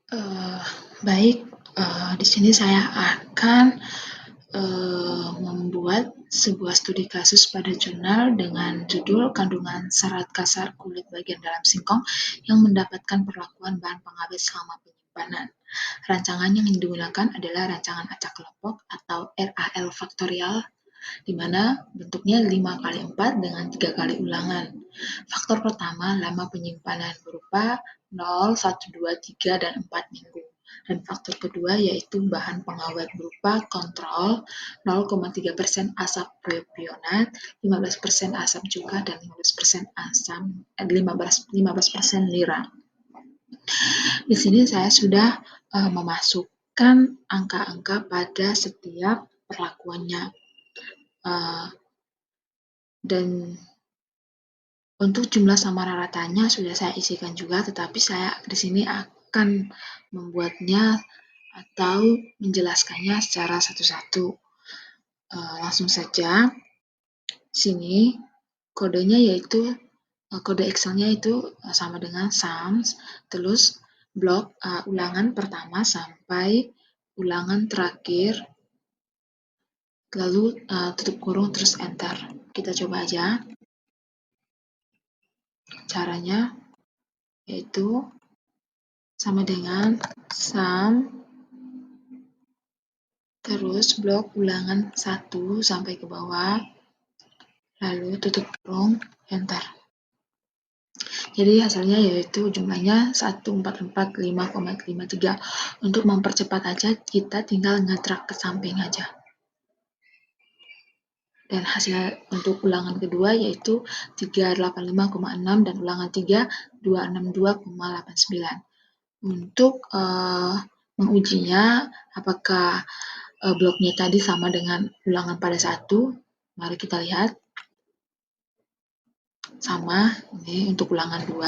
Eh, Baik, di sini saya akan membuat sebuah studi kasus pada jurnal dengan judul kandungan serat kasar kulit bagian dalam singkong yang mendapatkan perlakuan bahan pengawet selama penyimpanan. Rancangan yang digunakan adalah rancangan acak kelompok atau RAL faktorial, di mana bentuknya 5 kali 4 dengan 3 kali ulangan. Faktor pertama lama penyimpanan berupa 0, 1, 2, 3, dan 4 minggu. Dan faktor kedua yaitu bahan pengawet berupa kontrol 0,3% asap propionat, 15% asam cuka, dan 15% nira. Di sini saya sudah memasukkan angka-angka pada setiap perlakuannya. Dan untuk jumlah samaran ratanya sudah saya isikan juga, tetapi saya di sini akan membuatnya atau menjelaskannya secara satu-satu. Langsung saja, sini kodenya yaitu kode Excel-nya itu sama dengan sums, terus blok ulangan pertama sampai ulangan terakhir, lalu tutup kurung terus enter. Kita coba aja. Caranya yaitu sama dengan sum terus blok ulangan 1 sampai ke bawah, lalu tutup kurung enter. Jadi hasilnya yaitu jumlahnya 1445,53. Untuk mempercepat aja kita tinggal ngedrag ke samping aja. Dan hasil untuk ulangan kedua yaitu 385,6 dan ulangan 3 262,89. Untuk mengujinya apakah bloknya tadi sama dengan ulangan pada 1, mari kita lihat. Sama, ini untuk ulangan 2.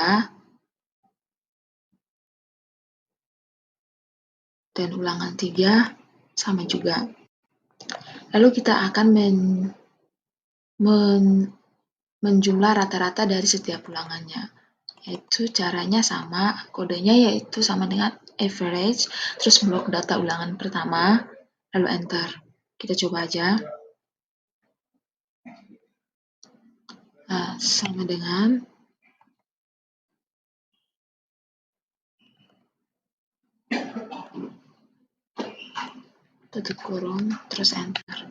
Dan ulangan 3 sama juga. Lalu kita akan menjumlah rata-rata dari setiap ulangannya. Yaitu caranya sama, kodenya yaitu sama dengan average, terus blok data ulangan pertama, lalu enter. Kita coba aja. Nah, sama dengan tutup kurung, terus enter.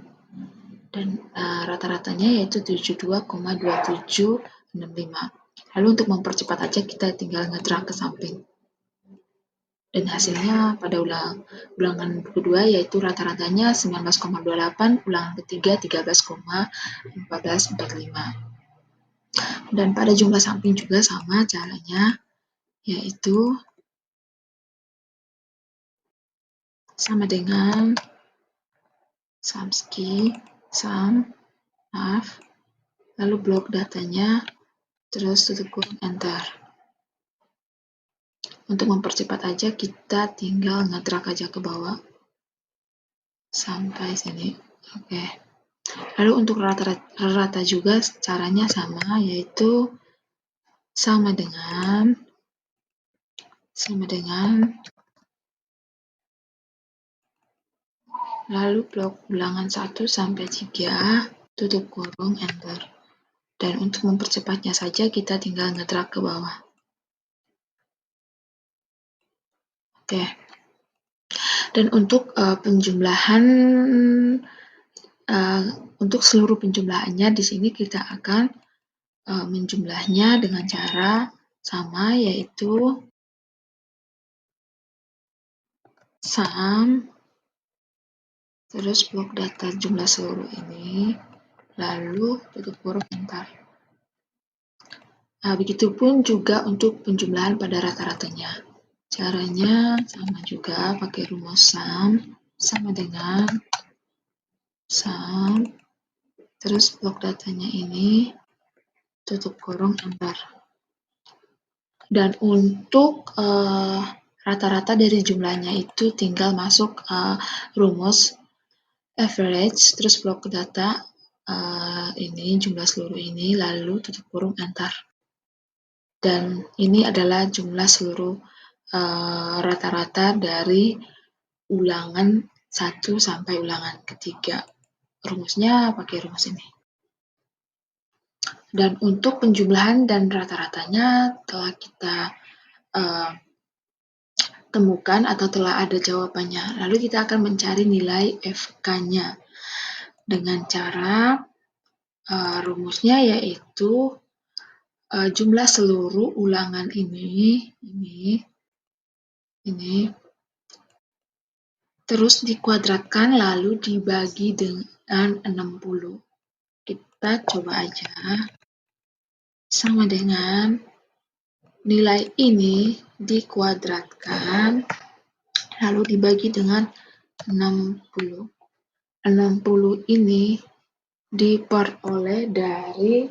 Dan rata-ratanya yaitu 72,2765. Lalu untuk mempercepat aja kita tinggal ngedrag ke samping. Dan hasilnya pada ulangan kedua yaitu rata-ratanya 19,28, ulangan ketiga 13,1445. Dan pada jumlah samping juga sama caranya, yaitu sama dengan sum, lalu blok datanya, terus tutup kurung enter. Untuk mempercepat aja kita tinggal ngedrag aja ke bawah sampai sini. Oke. Lalu untuk rata juga caranya sama, yaitu sama dengan lalu blok ulangan 1 sampai 3, tutup kurung enter. Dan untuk mempercepatnya saja kita tinggal ngedrag ke bawah. Oke. Dan untuk penjumlahan untuk seluruh penjumlahannya di sini kita akan menjumlahnya dengan cara sama, yaitu sum terus blok data jumlah seluruh ini, lalu tutup kurung enter. Nah, begitupun juga untuk penjumlahan pada rata-ratanya. Caranya sama juga, pakai rumus sum, sama dengan sum, terus blok datanya ini, tutup kurung enter. Dan untuk rata-rata dari jumlahnya itu tinggal masuk rumus average, terus blok data ini jumlah seluruh ini, lalu tutup kurung enter. Dan ini adalah jumlah seluruh rata-rata dari ulangan 1 sampai ulangan ketiga. Rumusnya pakai rumus ini. Dan untuk penjumlahan dan rata-ratanya telah kita temukan atau telah ada jawabannya. Lalu kita akan mencari nilai FK-nya dengan cara rumusnya yaitu jumlah seluruh ulangan ini terus dikuadratkan lalu dibagi dengan 60. Kita coba aja. Sama dengan nilai ini dikuadratkan lalu dibagi dengan 60. 60 ini diperoleh dari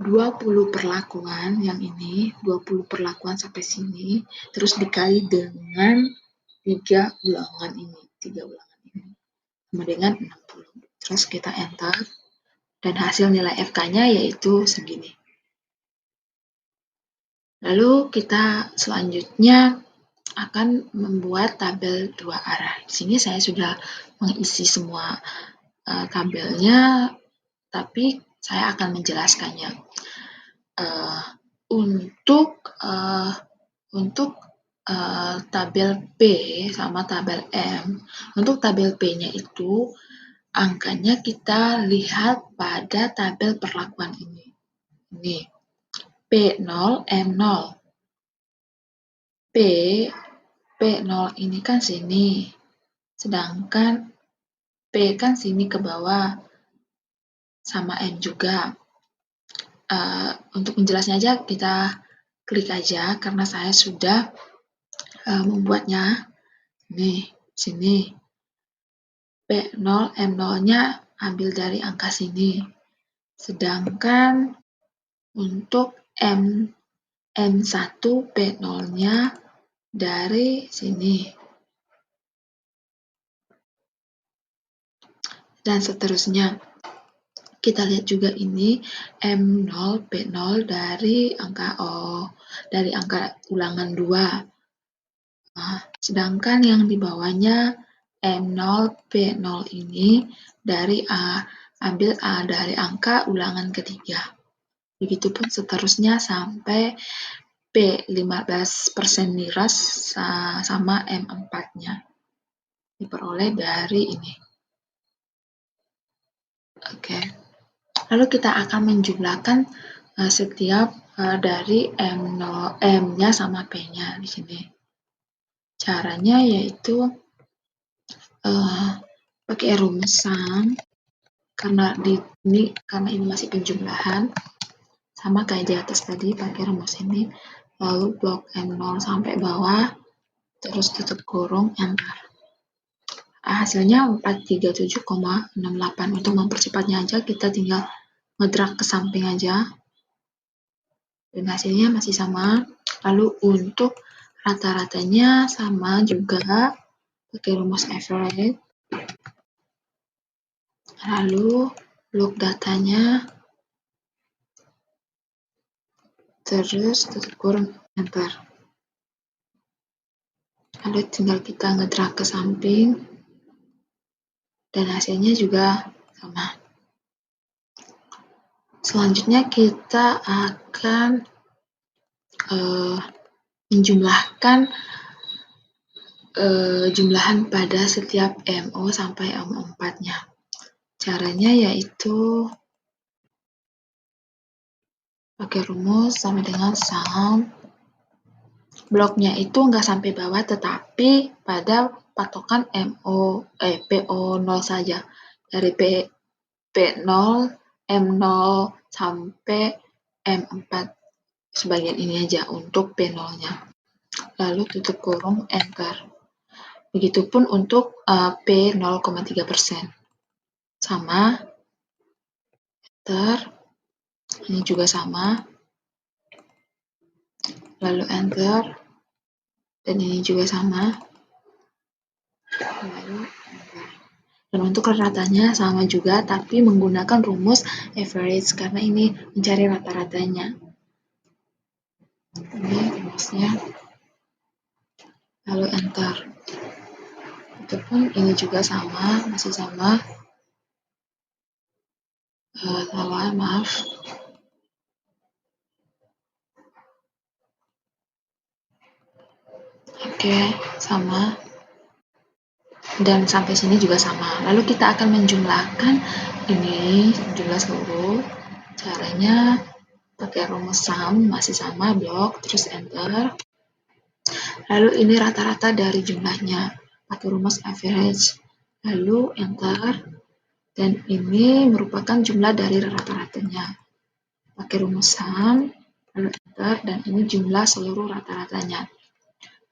20 perlakuan yang ini, 20 perlakuan sampai sini, terus dikali dengan 3 ulangan ini, sama dengan 60. Terus kita enter, dan hasil nilai FK-nya yaitu segini. Lalu kita selanjutnya akan membuat tabel 2 arah. Di sini saya sudah mengisi semua tabelnya, tapi saya akan menjelaskannya. Untuk tabel P sama tabel M, untuk tabel P-nya itu angkanya kita lihat pada tabel perlakuan ini. Ini P0, M0. P0 ini kan sini, sedangkan P kan sini ke bawah, sama M juga. Untuk menjelasnya aja kita klik aja karena saya sudah membuatnya. Nih, sini. P0, M0-nya ambil dari angka sini. Sedangkan untuk M1, P0-nya dari sini. Dan seterusnya. Kita lihat juga ini M0, P0 dari angka ulangan 2. Nah, sedangkan yang di bawahnya M0, P0 ini dari ambil dari angka ulangan ketiga. Begitupun seterusnya sampai P 15% miras sama M4-nya. Diperoleh dari ini. Oke. Lalu kita akan menjumlahkan setiap dari M-nya sama P-nya di sini. Caranya yaitu pakai rumus sum, karena ini masih penjumlahan, sama kayak di atas tadi pakai rumus ini, lalu blok M0 sampai bawah, terus tutup kurung, enter. Hasilnya 437,68. Untuk mempercepatnya aja kita tinggal ngedrag ke samping aja, dan hasilnya masih sama. Lalu untuk rata-ratanya sama juga, pakai rumus average. Lalu blok datanya, terus tutup kurung, enter. Lalu tinggal kita ngedrag ke samping, dan hasilnya juga sama. Selanjutnya kita akan menjumlahkan jumlahan pada setiap MO sampai M4-nya. Caranya yaitu pakai rumus sama dengan sum. Bloknya itu nggak sampai bawah, tetapi pada patokan PO0 saja. Dari P0, M0 sampai M4. Sebagian ini aja untuk P0-nya. Lalu tutup kurung, enter. Begitupun untuk P 0,3%. Sama, enter. Ini juga sama. Lalu enter. Dan ini juga sama. Lalu enter. Dan untuk rata-ratanya sama juga, tapi menggunakan rumus average, karena ini mencari rata-ratanya. Ini rumusnya, lalu enter. Itu pun ini juga sama, masih sama. Salah, maaf. Oke, sama. Dan sampai sini juga sama. Lalu kita akan menjumlahkan ini, jumlah seluruh. Caranya pakai rumus sum, masih sama, blok, terus enter. Lalu ini rata-rata dari jumlahnya, pakai rumus average. Lalu enter. Dan ini merupakan jumlah dari rata-ratanya. Pakai rumus sum, lalu enter, dan ini jumlah seluruh rata-ratanya.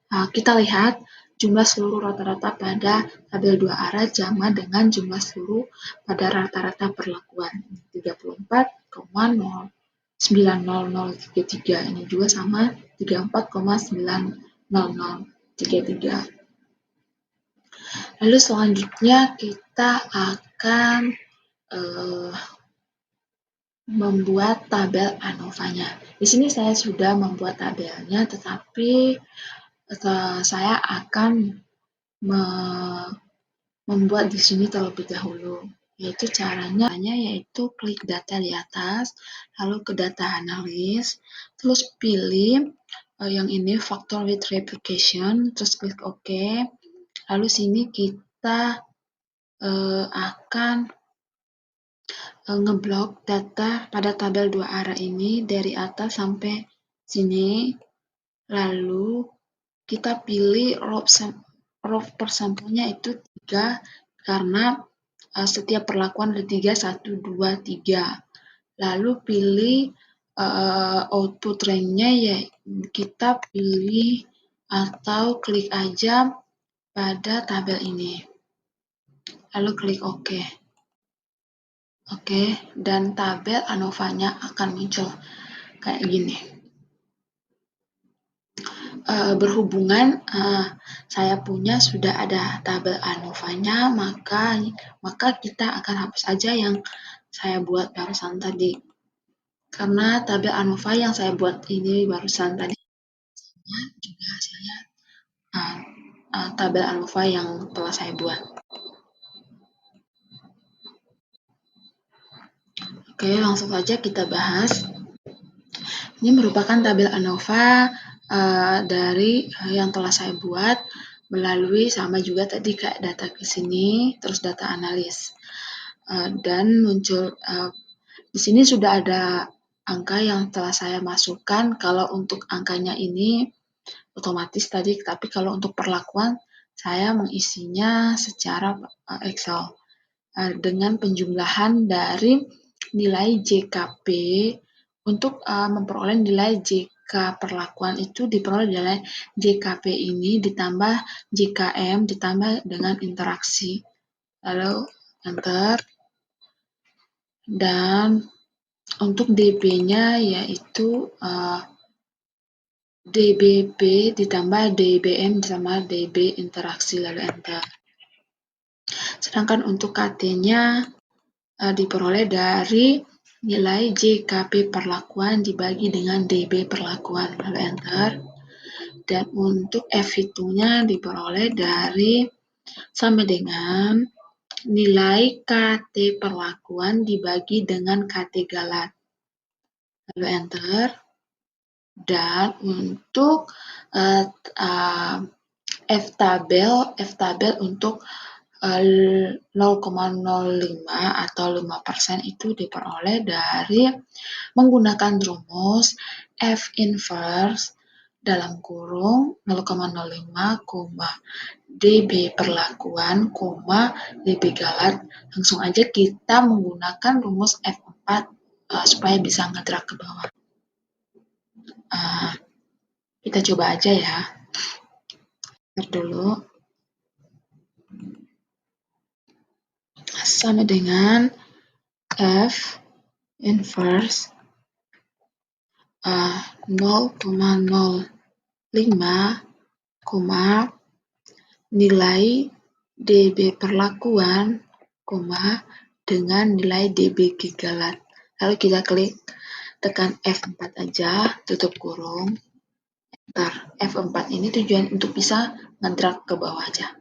Nah, kita lihat jumlah seluruh rata-rata pada tabel 2 arah sama dengan jumlah seluruh pada rata-rata perlakuan. 34,90033. Ini juga sama, 34,90033. Lalu selanjutnya kita akan membuat tabel ANOVA-nya. Di sini saya sudah membuat tabelnya, tetapi saya akan membuat di sini terlebih dahulu. Yaitu caranya yaitu klik data di atas, lalu ke data analis, terus pilih yang ini factor with replication, terus klik OK. Lalu sini kita akan ngeblok data pada tabel 2 arah ini dari atas sampai sini. Lalu kita pilih row per sampelnya itu 3, karena setiap perlakuan ada 3, 1, 2, 3. Lalu pilih output range-nya, ya kita pilih atau klik aja pada tabel ini. Lalu klik OK. Oke, dan tabel ANOVA-nya akan muncul kayak gini. Berhubungan saya punya sudah ada tabel ANOVA-nya, maka kita akan hapus aja yang saya buat barusan tadi. Karena tabel ANOVA yang saya buat ini barusan tadi juga hasilnya tabel ANOVA yang telah saya buat. Oke, langsung saja kita bahas. Ini merupakan tabel ANOVA dari yang telah saya buat melalui sama juga tadi kayak data ke sini, terus data analis. Dan muncul di sini sudah ada angka yang telah saya masukkan. Kalau untuk angkanya ini otomatis tadi, tapi kalau untuk perlakuan saya mengisinya secara Excel dengan penjumlahan dari nilai JKP. Untuk memperoleh nilai JK perlakuan itu diperoleh nilai JKP ini ditambah JKM ditambah dengan interaksi. Lalu enter. Dan untuk DB-nya yaitu DBP ditambah DBM ditambah DB interaksi, lalu enter. Sedangkan untuk KT-nya diperoleh dari nilai JKP perlakuan dibagi dengan DB perlakuan, lalu enter. Dan untuk F-hitungnya diperoleh dari sama dengan nilai KT perlakuan dibagi dengan KT galat, lalu enter. Dan untuk F-tabel untuk 0,05 atau 5% itu diperoleh dari menggunakan rumus F inverse dalam kurung 0,05, DB perlakuan, DB galat. Langsung aja kita menggunakan rumus F4 supaya bisa ngedrag ke bawah. Kita coba aja ya. Ntar dulu. Sama dengan F inverse 0,05, nilai DB perlakuan koma, dengan nilai dB gigawatt. Lalu kita klik, tekan F4 aja, tutup kurung. Ntar F4 ini tujuan untuk bisa ngedrag ke bawah aja.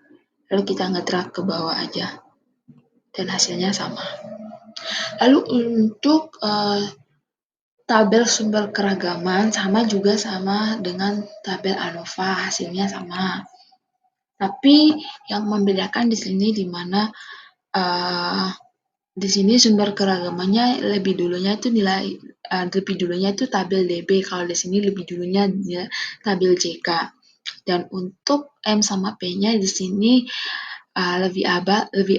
Lalu kita ngedrag ke bawah aja. Dan hasilnya sama. Lalu untuk tabel sumber keragaman sama juga sama dengan tabel ANOVA, hasilnya sama. Tapi yang membedakan di sini di mana di sini sumber keragamannya lebih dulunya itu tabel DB, kalau di sini lebih dulunya tabel JK. Dan untuk M sama P-nya di sini lebih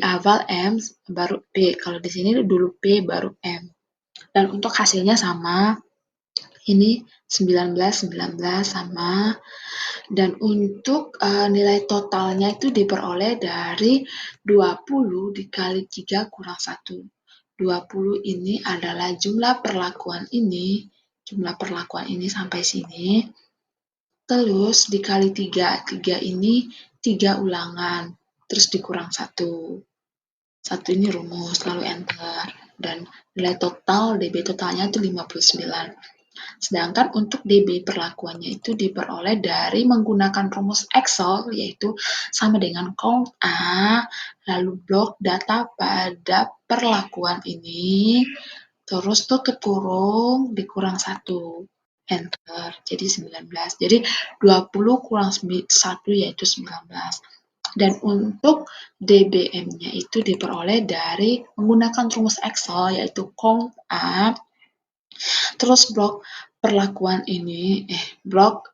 awal M baru P. Kalau di sini dulu P baru M. Dan untuk hasilnya sama. Ini 19 sama. Dan untuk nilai totalnya itu diperoleh dari 20 dikali 3 kurang 1. 20 ini adalah jumlah perlakuan ini sampai sini. Terus dikali 3. 3 ini 3 ulangan. Terus dikurang 1. 1 ini rumus, lalu enter. Dan nilai total, DB totalnya itu 59. Sedangkan untuk DB perlakuannya itu diperoleh dari menggunakan rumus Excel, yaitu sama dengan count A, lalu blok data pada perlakuan ini, terus tutup kurung, dikurang 1. Enter, jadi 19. Jadi 20 kurang 1 yaitu 19. Dan untuk DBM-nya itu diperoleh dari menggunakan rumus Excel, yaitu count A, terus blok perlakuan ini, blok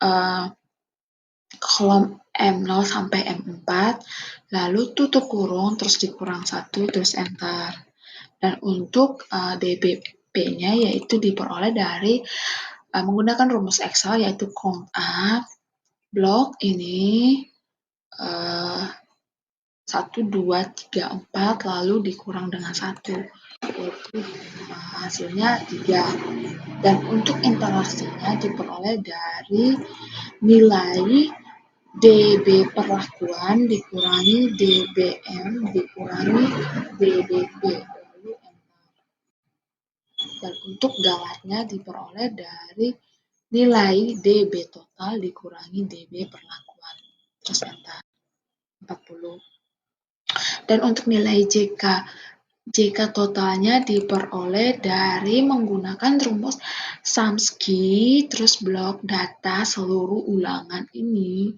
kolom M0 sampai M4, lalu tutup kurung, terus dikurang 1, terus enter. Dan untuk DBP-nya yaitu diperoleh dari menggunakan rumus Excel, yaitu count A, blok ini 1, 2, 3, 4, lalu dikurang dengan 1. Yaitu hasilnya 3. Dan untuk interaksinya diperoleh dari nilai DB perlakuan dikurangi DBM dikurangi DBP. Lalu enter. Dan untuk galatnya diperoleh dari nilai DB total dikurangi DB perlakuan. Terus enter. 40. Dan untuk nilai JK totalnya diperoleh dari menggunakan rumus Sumsky, terus blok data seluruh ulangan ini,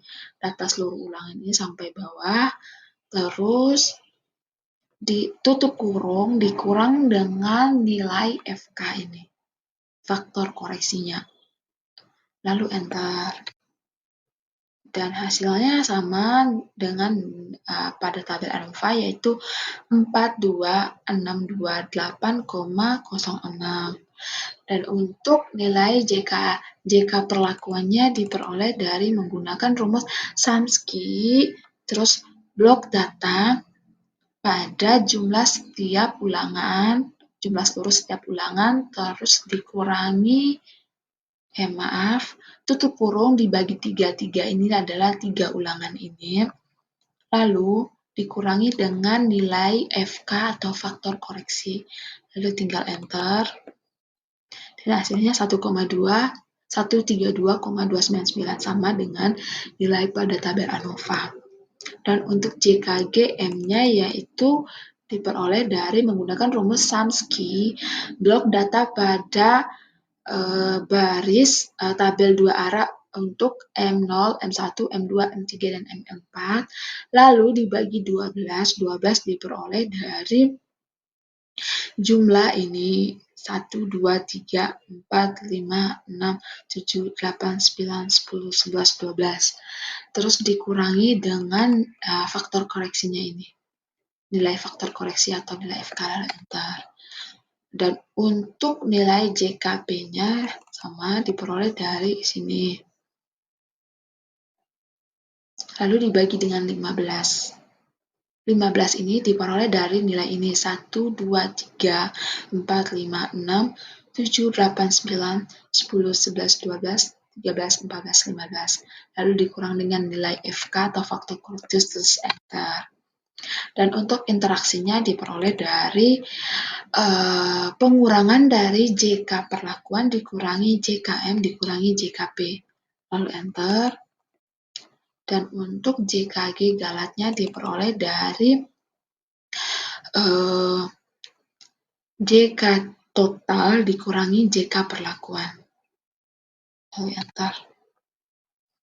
sampai bawah, terus ditutup kurung, dikurang dengan nilai FK ini, faktor koreksinya. Lalu enter. Dan hasilnya sama dengan pada tabel ANOVA, yaitu 42628,06. Dan untuk nilai JK perlakuannya diperoleh dari menggunakan rumus Sumsky, terus blok data pada jumlah seluruh setiap ulangan, terus dikurangi tutup kurung dibagi 3. 3 ini adalah 3 ulangan ini. Lalu dikurangi dengan nilai FK atau faktor koreksi. Lalu tinggal enter. Dan hasilnya 132,299 sama dengan nilai pada tabel ANOVA. Dan untuk JKG-M-nya yaitu diperoleh dari menggunakan rumus Sumsky, blok data pada baris tabel 2 arah untuk M0, M1, M2, M3, dan M4, lalu dibagi 12. 12 diperoleh dari jumlah ini 1, 2, 3, 4, 5, 6, 7, 8, 9, 10, 11, 12. Terus dikurangi dengan faktor koreksinya ini. Nilai faktor koreksi atau nilai FK, enter. Dan untuk nilai JKP-nya sama diperoleh dari sini. Lalu dibagi dengan 15. 15 ini diperoleh dari nilai ini 1, 2, 3, 4, 5, 6, 7, 8, 9, 10, 11, 12, 13, 14, 15. Lalu dikurang dengan nilai FK atau faktor koreksi, terus enter. Dan untuk interaksinya diperoleh dari pengurangan dari JK perlakuan dikurangi JKM dikurangi JKP. Lalu enter. Dan untuk JKG galatnya diperoleh dari JK total dikurangi JK perlakuan. Lalu enter.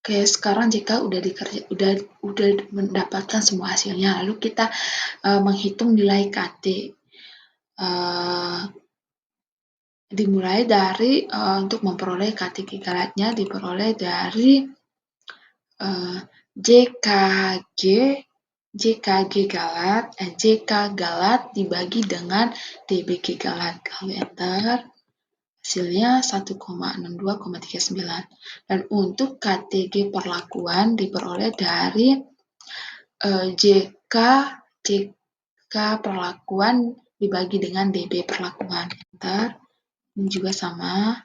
Oke, sekarang JK udah mendapatkan semua hasilnya. Lalu kita menghitung nilai KT. Dimulai dari untuk memperoleh KT galatnya diperoleh dari JK galat dibagi dengan DBG galat. Lalu enter. Hasilnya 1,62,39. Dan untuk KTG perlakuan diperoleh dari JK perlakuan dibagi dengan DB perlakuan. Enter. Ini juga sama.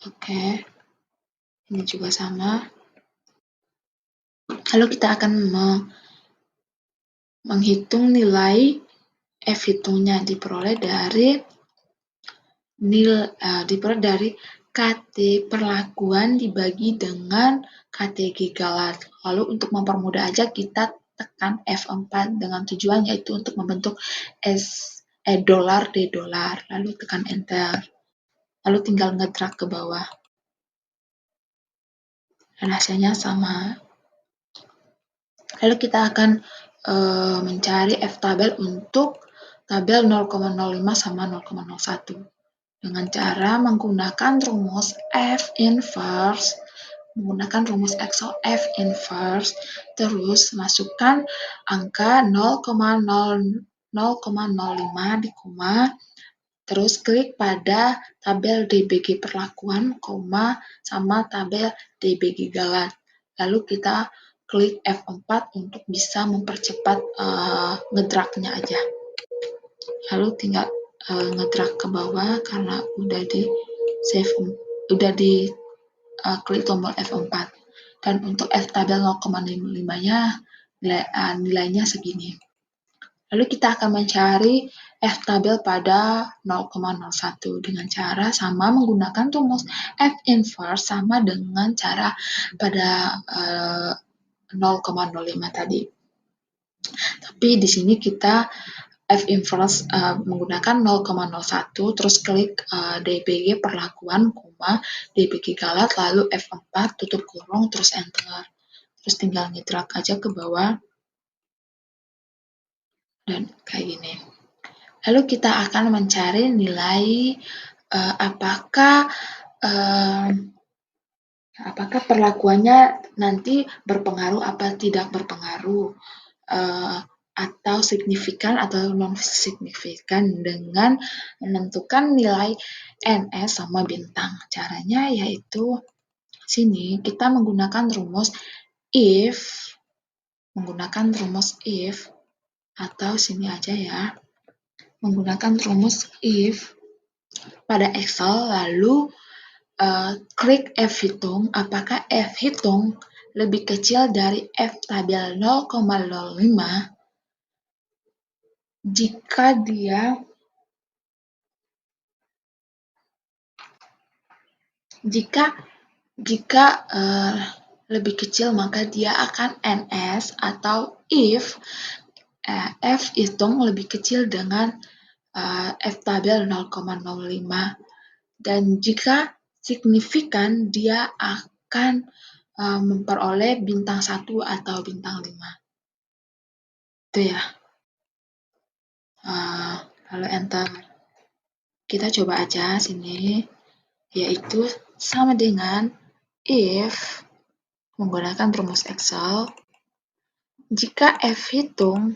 Oke. Ini juga sama. Lalu kita akan menghitung nilai F hitungnya diperoleh dari KT perlakuan dibagi dengan KTG galat. Lalu untuk mempermudah aja kita tekan F4 dengan tujuan yaitu untuk membentuk dolar D dolar. Lalu tekan enter. Lalu tinggal ngedrag ke bawah. Dan hasilnya sama. Lalu kita akan mencari F tabel untuk tabel 0,05 sama 0,01 dengan cara menggunakan rumus F inverse, menggunakan rumus Excel F inverse, terus masukkan angka 0,05 di koma, terus klik pada tabel DBG perlakuan, koma, sama tabel DBG galat. Lalu kita klik F4 untuk bisa mempercepat ngedragnya aja. Lalu tinggal ngedrag ke bawah karena udah di save, udah di klik tombol F4. Dan untuk F tabel 0,55-nya nilainya segini. Lalu kita akan mencari F tabel pada 0,01 dengan cara sama menggunakan rumus F inverse sama dengan cara pada 0,05 tadi. Tapi di sini kita F inverse menggunakan 0,01 terus klik DBG perlakuan, koma, DBG galat, lalu F4 tutup kurung terus enter. Terus tinggal ngedrag aja ke bawah dan kayak gini. Lalu kita akan mencari nilai apakah perlakuannya nanti berpengaruh apa tidak berpengaruh, atau signifikan atau non signifikan dengan menentukan nilai NS sama bintang. Caranya yaitu sini kita menggunakan rumus if, atau sini aja ya, menggunakan rumus if pada Excel, lalu klik F hitung, apakah F hitung lebih kecil dari F tabel 0,05 jika lebih kecil maka dia akan NS, atau if F hitung lebih kecil dengan F tabel 0,05 dan jika signifikan dia akan memperoleh bintang 1 atau bintang 5. Itu ya. Lalu enter. Kita coba aja sini, yaitu sama dengan if menggunakan rumus Excel. Jika F hitung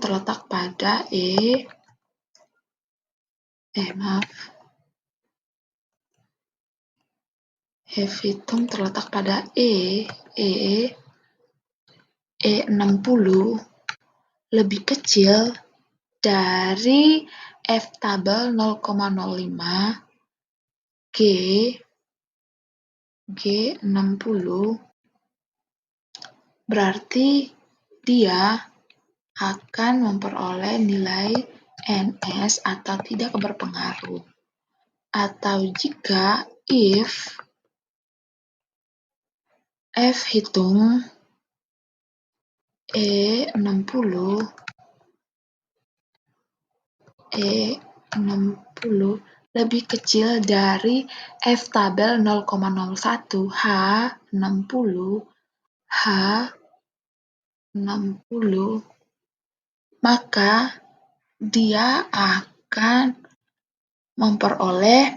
terletak pada F hitung terletak pada E60 lebih kecil dari F tabel 0,05 G60 berarti dia akan memperoleh nilai NS atau tidak berpengaruh. Atau jika if F hitung E60 lebih kecil dari F tabel 0,01 H60 maka dia akan memperoleh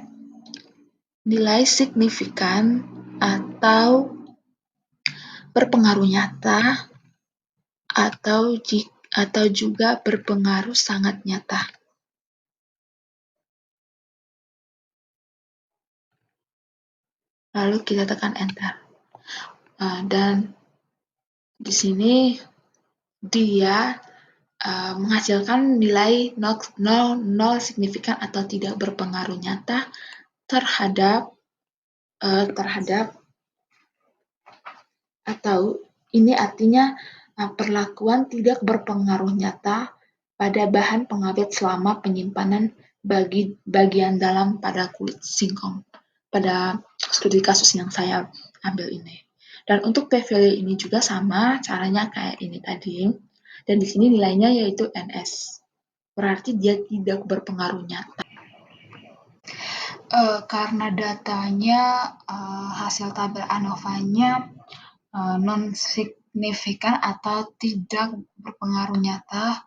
nilai signifikan atau berpengaruh nyata atau juga berpengaruh sangat nyata. Lalu kita tekan enter. Dan di sini dia menghasilkan nilai 0 signifikan atau tidak berpengaruh nyata terhadap atau ini artinya perlakuan tidak berpengaruh nyata pada bahan pengawet selama penyimpanan bagian dalam pada kulit singkong pada studi kasus yang saya ambil ini. Dan untuk p-value ini juga sama caranya kayak ini tadi. Dan di sini nilainya yaitu NS. Berarti dia tidak berpengaruh nyata. Karena datanya hasil tabel ANOVA-nya non-signifikan atau tidak berpengaruh nyata,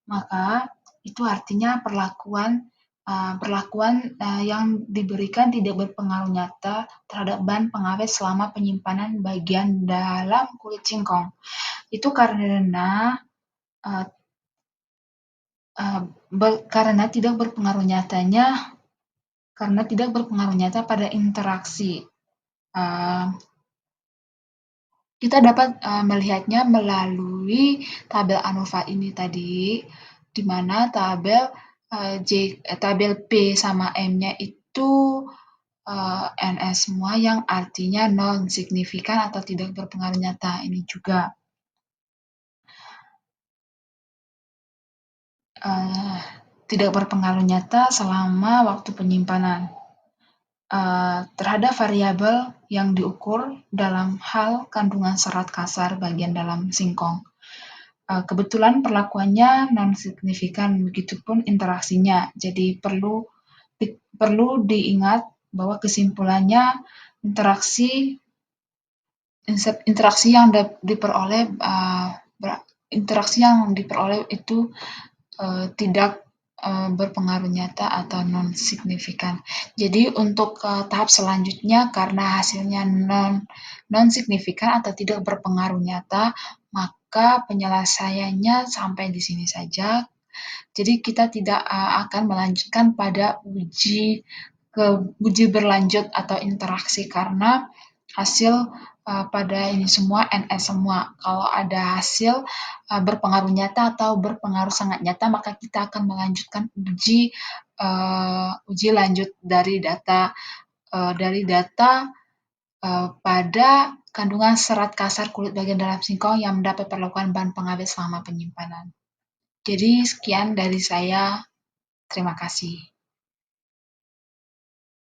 maka itu artinya perlakuan yang diberikan tidak berpengaruh nyata terhadap bahan pengawet selama penyimpanan bagian dalam kulit singkong. Itu karena tidak berpengaruh nyata pada interaksi. Kita dapat melihatnya melalui tabel ANOVA ini tadi, di mana tabel P sama M-nya itu NS semua yang artinya non-signifikan atau tidak berpengaruh nyata. Ini juga tidak berpengaruh nyata selama waktu penyimpanan terhadap variabel yang diukur dalam hal kandungan serat kasar bagian dalam singkong. Kebetulan perlakuannya non-signifikan, begitupun interaksinya. Jadi perlu diingat bahwa kesimpulannya interaksi yang diperoleh itu tidak berpengaruh nyata atau non-signifikan. Jadi untuk tahap selanjutnya karena hasilnya non-signifikan atau tidak berpengaruh nyata, maka penyelesaiannya sampai di sini saja. Jadi kita tidak akan melanjutkan pada uji berlanjut atau interaksi karena hasil pada ini semua NS semua. Kalau ada hasil berpengaruh nyata atau berpengaruh sangat nyata, maka kita akan melanjutkan uji lanjut dari data pada kandungan serat kasar kulit bagian dalam singkong yang mendapat perlakuan bahan pengawet selama penyimpanan. Jadi sekian dari saya. Terima kasih.